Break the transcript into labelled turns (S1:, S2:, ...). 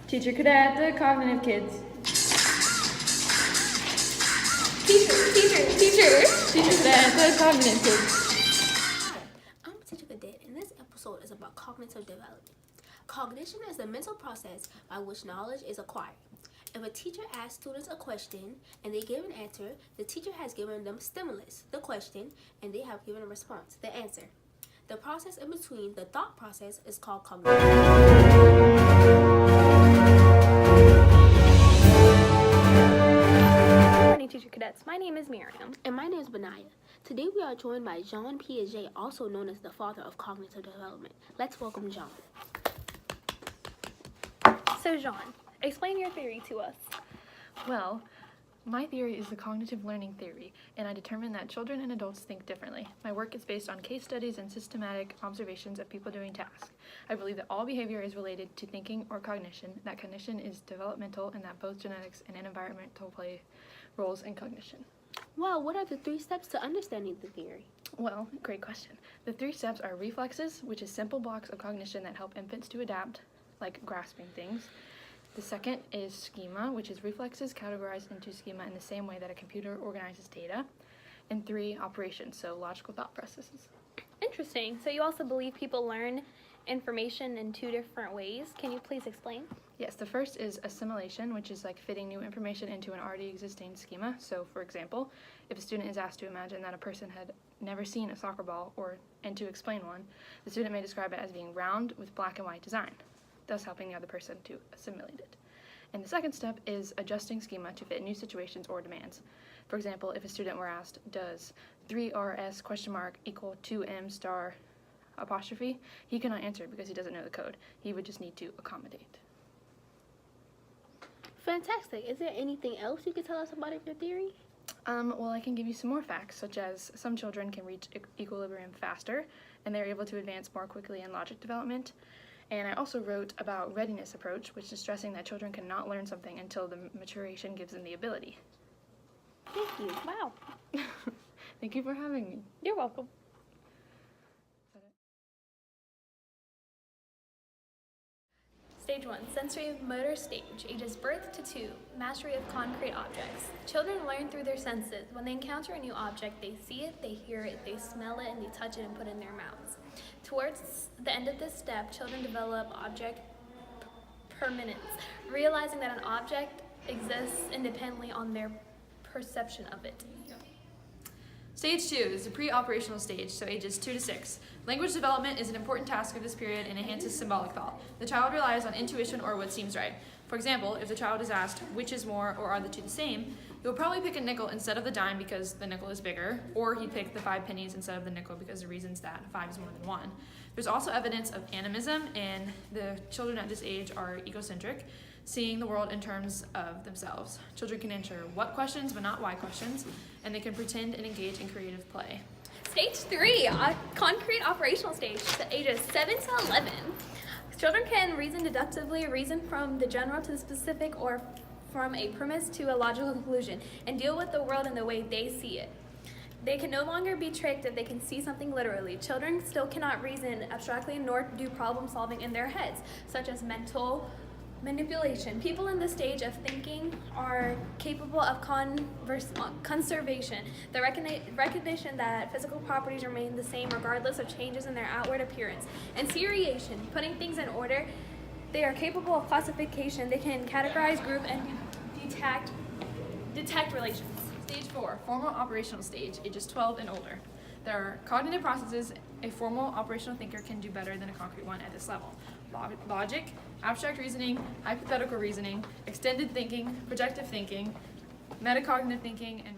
S1: Teacher cadet, cognitive kids. Teacher cadet, cognitive kids.
S2: Hi, I'm Teacher Cadet, and this episode is about cognitive development. Cognition is the mental process by which knowledge is acquired. If a teacher asks students a question and they give an answer, the teacher has given them stimulus, the question, and they have given a response, the answer. The process in between the thought process is called cognition.
S3: Good morning, teacher cadets. My name is Miriam.
S2: And my name is Benaya. Today we are joined by Jean Piaget, also known as the father of cognitive development. Let's welcome Jean.
S3: So, Jean, explain your theory to us.
S4: Well, my theory is the cognitive learning theory, and I determine that children and adults think differently. My work is based on case studies and systematic observations of people doing tasks. I believe that all behavior is related to thinking or cognition, that cognition is developmental, and that both genetics and environmental play roles in cognition.
S2: Wow, what are the 3 steps to understanding the theory?
S4: Well, great question. The 3 steps are reflexes, which is simple blocks of cognition that help infants to adapt, like grasping things. The second is schema, which is reflexes categorized into schema in the same way that a computer organizes data. And 3, operations, so logical thought processes.
S3: Interesting. So you also believe people learn information in 2 different ways. Can you please explain?
S4: Yes, the first is assimilation, which is like fitting new information into an already existing schema. So, for example, if a student is asked to imagine that a person had never seen a soccer ball and to explain one, the student may describe it as being round with black and white design, thus helping the other person to assimilate it. And the second step is adjusting schema to fit new situations or demands. For example, if a student were asked, does 3RS equal 2M star apostrophe, he cannot answer because he doesn't know the code. He would just need to accommodate.
S2: Fantastic. Is there anything else you could tell us about your theory?
S4: Well, I can give you some more facts, such as some children can reach equilibrium faster, and they're able to advance more quickly in logic development. And I also wrote about readiness approach, which is stressing that children cannot learn something until the maturation gives them the ability.
S2: Thank you.
S3: Wow.
S4: Thank you for having me.
S3: You're welcome. Stage 1, sensory motor stage, ages birth to 2, mastery of concrete objects. Children learn through their senses. When they encounter a new object, they see it, they hear it, they smell it, and they touch it and put it in their mouths. Towards the end of this step, children develop object permanence, realizing that an object exists independently on their perception of it.
S1: Stage 2 is the pre-operational stage, so ages 2 to 6. Language development is an important task of this period and enhances symbolic thought. The child relies on intuition or what seems right. For example, if the child is asked which is more or are the 2 the same, he will probably pick a nickel instead of the dime because the nickel is bigger, or he picked the 5 pennies instead of the nickel because the reasons that 5 is more than 1. There's also evidence of animism, and the children at this age are egocentric, seeing the world in terms of themselves. Children can answer what questions but not why questions, and they can pretend and engage in creative play.
S3: Stage 3, concrete operational stage, ages 7 to 11. Children can reason deductively, reason from the general to the specific, or from a premise to a logical conclusion, and deal with the world in the way they see it. They can no longer be tricked if they can see something literally. Children still cannot reason abstractly nor do problem solving in their heads, such as mental manipulation. People in this stage of thinking are capable of conservation, the recognition that physical properties remain the same regardless of changes in their outward appearance, and seriation, putting things in order. They are capable of classification. They can categorize, group, and detect relations.
S1: Stage 4, formal operational stage, ages 12 and older. There are cognitive processes a formal operational thinker can do better than a concrete one at this level. Logic, abstract reasoning, hypothetical reasoning, extended thinking, projective thinking, metacognitive thinking, and